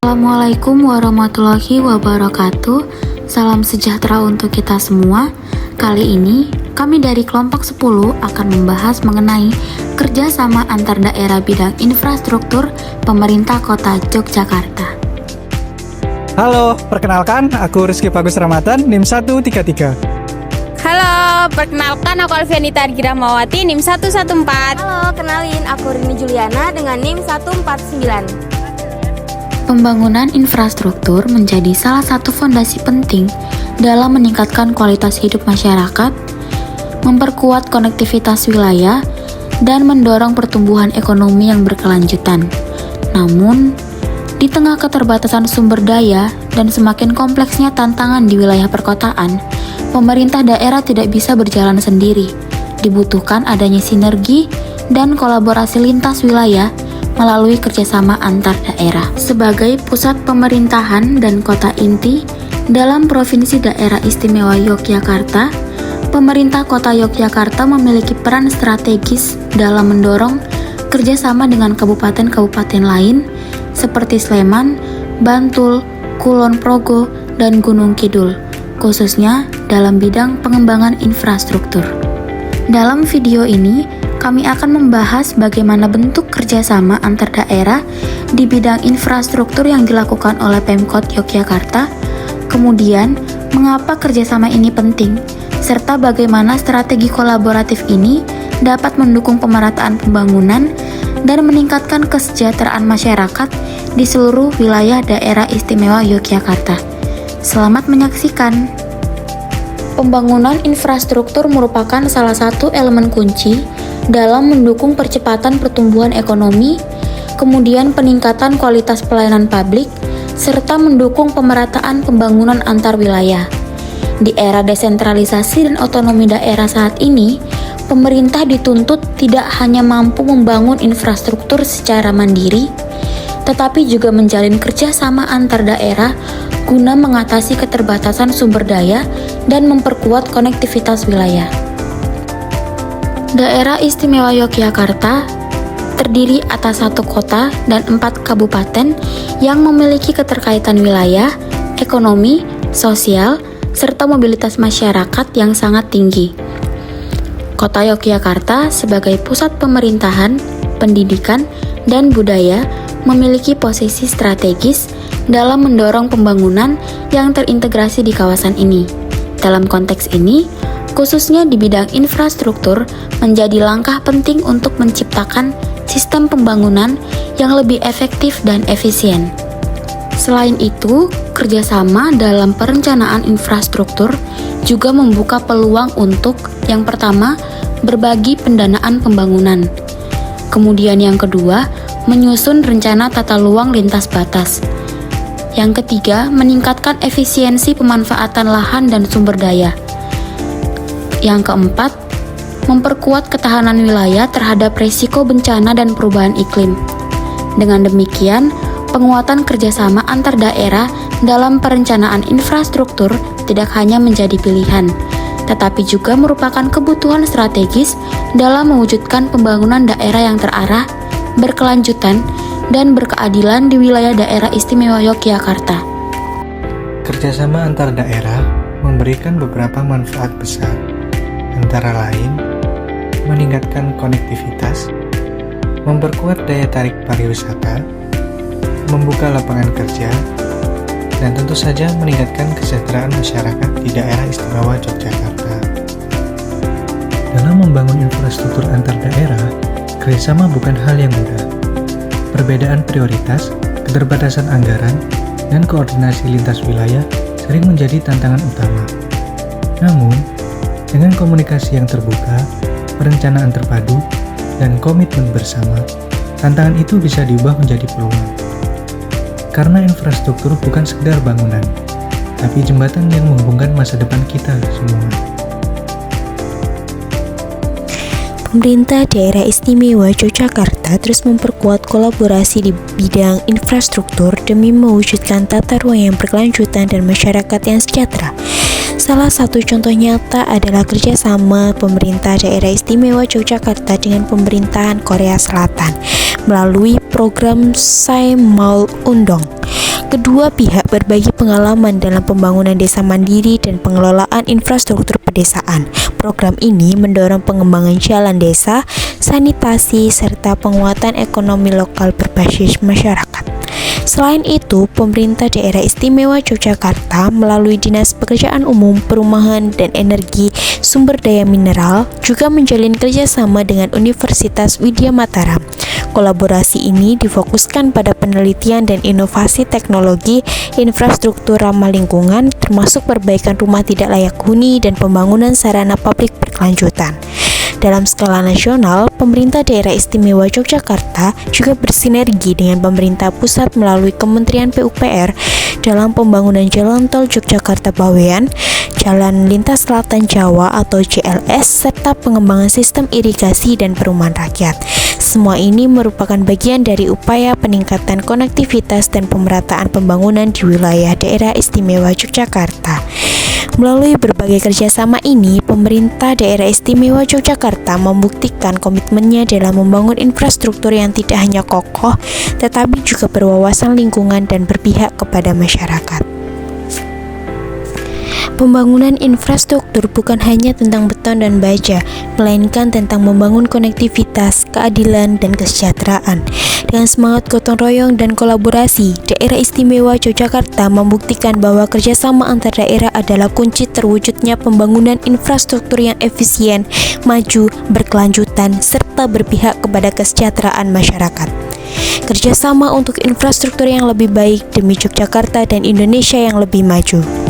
Assalamualaikum warahmatullahi wabarakatuh. Salam sejahtera untuk kita semua. Kali ini kami dari kelompok 10 akan membahas mengenai kerjasama antar daerah bidang infrastruktur pemerintah kota Yogyakarta. Halo, perkenalkan aku Rizky Bagus Ramadan, NIM 133. Halo, perkenalkan aku Alfianita Girahmawati, NIM 114. Halo, kenalin aku Rini Juliana dengan NIM 149. Pembangunan infrastruktur menjadi salah satu fondasi penting dalam meningkatkan kualitas hidup masyarakat, memperkuat konektivitas wilayah, dan mendorong pertumbuhan ekonomi yang berkelanjutan. Namun, di tengah keterbatasan sumber daya dan semakin kompleksnya tantangan di wilayah perkotaan, pemerintah daerah tidak bisa berjalan sendiri. Dibutuhkan adanya sinergi dan kolaborasi lintas wilayah melalui kerjasama antar daerah. Sebagai pusat pemerintahan dan kota inti dalam Provinsi Daerah Istimewa Yogyakarta, pemerintah kota Yogyakarta memiliki peran strategis dalam mendorong kerjasama dengan kabupaten-kabupaten lain seperti Sleman, Bantul, Kulon Progo, dan Gunung Kidul, khususnya dalam bidang pengembangan infrastruktur. Dalam video ini, kami akan membahas bagaimana bentuk kerjasama antar daerah di bidang infrastruktur yang dilakukan oleh Pemkot Yogyakarta, kemudian mengapa kerjasama ini penting, serta bagaimana strategi kolaboratif ini dapat mendukung pemerataan pembangunan dan meningkatkan kesejahteraan masyarakat di seluruh wilayah daerah istimewa Yogyakarta. Selamat menyaksikan. Pembangunan infrastruktur merupakan salah satu elemen kunci dalam mendukung percepatan pertumbuhan ekonomi, kemudian peningkatan kualitas pelayanan publik, serta mendukung pemerataan pembangunan antar wilayah. Di era desentralisasi dan otonomi daerah saat ini, pemerintah dituntut tidak hanya mampu membangun infrastruktur secara mandiri, tetapi juga menjalin kerjasama antar daerah guna mengatasi keterbatasan sumber daya dan memperkuat konektivitas wilayah. Daerah Istimewa Yogyakarta terdiri atas 1 kota dan 4 kabupaten yang memiliki keterkaitan wilayah, ekonomi, sosial, serta mobilitas masyarakat yang sangat tinggi. Kota Yogyakarta sebagai pusat pemerintahan, pendidikan, dan budaya memiliki posisi strategis dalam mendorong pembangunan yang terintegrasi di kawasan ini. Dalam konteks ini, khususnya di bidang infrastruktur, menjadi langkah penting untuk menciptakan sistem pembangunan yang lebih efektif dan efisien. Selain itu, kerjasama dalam perencanaan infrastruktur juga membuka peluang untuk, yang pertama, berbagi pendanaan pembangunan. Kemudian yang kedua, menyusun rencana tata ruang lintas batas. Yang ketiga, meningkatkan efisiensi pemanfaatan lahan dan sumber daya. Yang keempat, memperkuat ketahanan wilayah terhadap risiko bencana dan perubahan iklim. Dengan demikian, penguatan kerjasama antar daerah dalam perencanaan infrastruktur tidak hanya menjadi pilihan, tetapi juga merupakan kebutuhan strategis dalam mewujudkan pembangunan daerah yang terarah, berkelanjutan, dan berkeadilan di wilayah daerah istimewa Yogyakarta. Kerjasama antar daerah memberikan beberapa manfaat besar, antara lain meningkatkan konektivitas, memperkuat daya tarik pariwisata, membuka lapangan kerja, dan tentu saja meningkatkan kesejahteraan masyarakat di daerah istimewa Yogyakarta. Dalam membangun infrastruktur antar daerah, kerjasama bukan hal yang mudah. Perbedaan prioritas, keterbatasan anggaran, dan koordinasi lintas wilayah sering menjadi tantangan utama. Namun, dengan komunikasi yang terbuka, perencanaan terpadu, dan komitmen bersama, tantangan itu bisa diubah menjadi peluang. Karena infrastruktur bukan sekedar bangunan, tapi jembatan yang menghubungkan masa depan kita semua. Pemerintah Daerah Istimewa Yogyakarta terus memperkuat kolaborasi di bidang infrastruktur demi mewujudkan tata ruang yang berkelanjutan dan masyarakat yang sejahtera. Salah satu contoh nyata adalah kerjasama pemerintah Daerah Istimewa Yogyakarta dengan pemerintahan Korea Selatan melalui program Saemaul Undong. Kedua pihak berbagi pengalaman dalam pembangunan desa mandiri dan pengelolaan infrastruktur pedesaan. Program ini mendorong pengembangan jalan desa, sanitasi, serta penguatan ekonomi lokal berbasis masyarakat. Selain itu, pemerintah daerah istimewa Yogyakarta melalui Dinas Pekerjaan Umum, Perumahan, dan Energi Sumber Daya Mineral juga menjalin kerjasama dengan Universitas Widya Mataram. Kolaborasi ini difokuskan pada penelitian dan inovasi teknologi, infrastruktur ramah lingkungan, termasuk perbaikan rumah tidak layak huni dan pembangunan sarana publik berkelanjutan. Dalam skala nasional, pemerintah daerah istimewa Yogyakarta juga bersinergi dengan pemerintah pusat melalui Kementerian PUPR dalam pembangunan Jalan Tol Yogyakarta-Bawean, Jalan Lintas Selatan Jawa atau JLS, serta pengembangan sistem irigasi dan perumahan rakyat. Semua ini merupakan bagian dari upaya peningkatan konektivitas dan pemerataan pembangunan di wilayah daerah istimewa Yogyakarta. Melalui berbagai kerjasama ini, pemerintah daerah istimewa Yogyakarta membuktikan komitmennya dalam membangun infrastruktur yang tidak hanya kokoh, tetapi juga berwawasan lingkungan dan berpihak kepada masyarakat. Pembangunan infrastruktur bukan hanya tentang beton dan baja, melainkan tentang membangun konektivitas, keadilan, dan kesejahteraan. Dengan semangat gotong royong dan kolaborasi, daerah istimewa Yogyakarta membuktikan bahwa kerjasama antar daerah adalah kunci terwujudnya pembangunan infrastruktur yang efisien, maju, berkelanjutan, serta berpihak kepada kesejahteraan masyarakat. Kerjasama untuk infrastruktur yang lebih baik demi Yogyakarta dan Indonesia yang lebih maju.